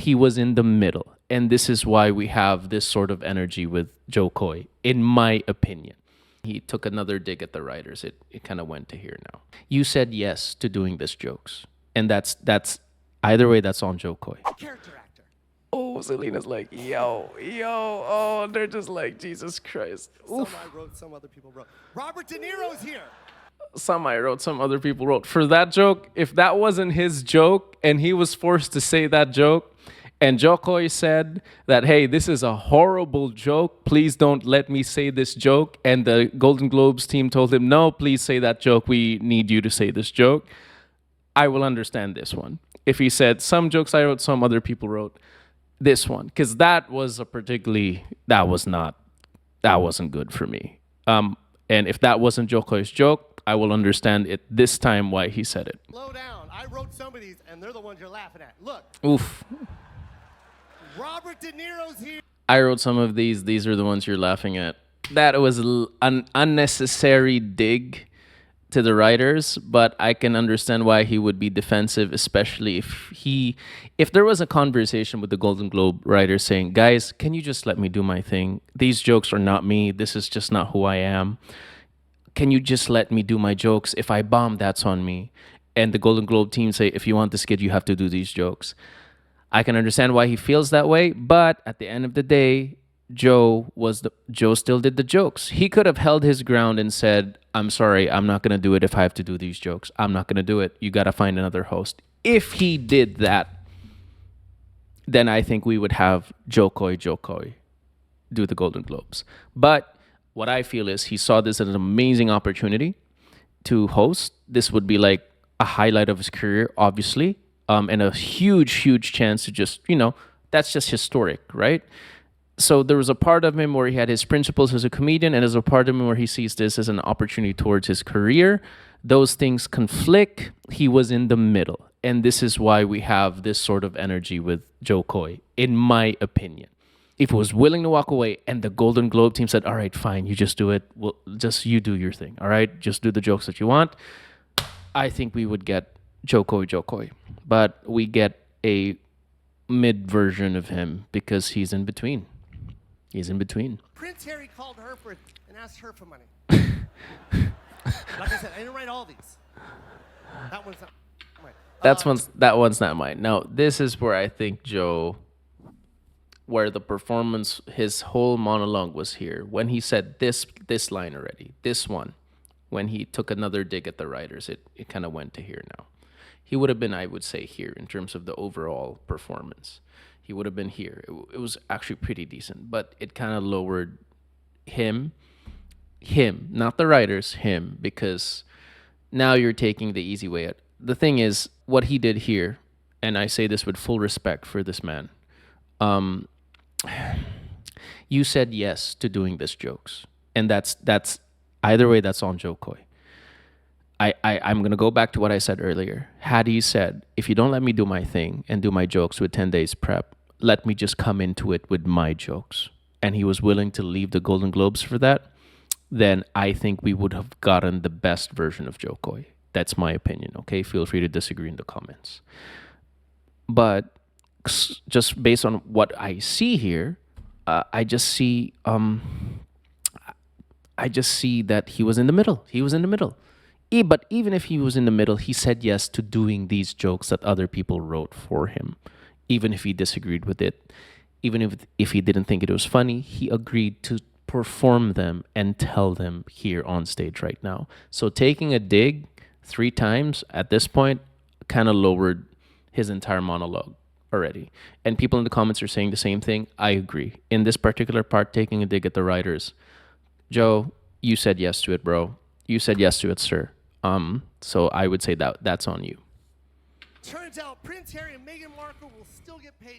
he was in the middle. And this is why we have this sort of energy with Joe Coy, in my opinion. He took another dig at the writers. It kind of went to here now. You said yes to doing this jokes. And that's either way, that's on Joe Coy. Character actor. Oh, Selena's like, yo, oh, they're just like, Jesus Christ. Some I wrote, some other people wrote. Robert De Niro's here. Some I wrote, some other people wrote. For that joke, if that wasn't his joke and he was forced to say that joke, and Joe Coy said that, hey, this is a horrible joke. Please don't let me say this joke. And the Golden Globes team told him, no, please say that joke. We need you to say this joke. I will understand this one. If he said, some jokes I wrote, some other people wrote, this one. Because that was that wasn't good for me. And if that wasn't Joe Coy's joke, I will understand it this time why he said it. Slow down. I wrote some of these, and they're the ones you're laughing at. Look. Oof. Robert De Niro's here. I wrote some of these. These are the ones you're laughing at. That was an unnecessary dig to the writers, but I can understand why he would be defensive, especially if there was a conversation with the Golden Globe writers saying, guys, can you just let me do my thing? These jokes are not me. This is just not who I am. Can you just let me do my jokes? If I bomb, that's on me. And the Golden Globe team say, if you want this kid, you have to do these jokes. I can understand why he feels that way, but at the end of the day, Joe still did the jokes. He could have held his ground and said, I'm sorry, I'm not going to do it if I have to do these jokes. I'm not going to do it. You got to find another host. If he did that, then I think we would have Joe Coy do the Golden Globes. But what I feel is he saw this as an amazing opportunity to host. This would be like a highlight of his career, obviously. And a huge chance to just, that's just historic, right? So there was a part of him where he had his principles as a comedian, and there's a part of him where he sees this as an opportunity towards his career. Those things conflict. He was in the middle. And this is why we have this sort of energy with Joe Coy, in my opinion. If he was willing to walk away and the Golden Globe team said, all right, fine, you just do it. Well, just you do your thing, all right? Just do the jokes that you want. I think we would get Joe Coy. But we get a mid version of him because he's in between. Prince Harry called her and asked her for money. Like I said, I didn't write all these. That one's not mine. That one's not mine. Now, this is where I think Joe, where the performance, his whole monologue was here. When he said this line already, this one, when he took another dig at the writers, it kind of went to here now. He would have been, I would say, here in terms of the overall performance. He would have been here. It was actually pretty decent, but it kind of lowered him, not the writers, him, because now you're taking the easy way out. The thing is, what he did here, and I say this with full respect for this man, you said yes to doing this jokes. And that's either way, that's on Joe Coy. I'm going to go back to what I said earlier. Had he said, if you don't let me do my thing and do my jokes with 10 days prep, let me just come into it with my jokes, and he was willing to leave the Golden Globes for that, then I think we would have gotten the best version of Joe Coy. That's my opinion, okay? Feel free to disagree in the comments. But just based on what I see here, I just see that he was in the middle. But even if he was in the middle, he said yes to doing these jokes that other people wrote for him. Even if he disagreed with it, even if he didn't think it was funny, he agreed to perform them and tell them here on stage right now. So taking a dig 3 times at this point kind of lowered his entire monologue already. And people in the comments are saying the same thing. I agree. In this particular part, taking a dig at the writers, Joe, you said yes to it, bro. You said yes to it, sir. So I would say that's on you. Turns out Prince Harry and Meghan Markle will still get paid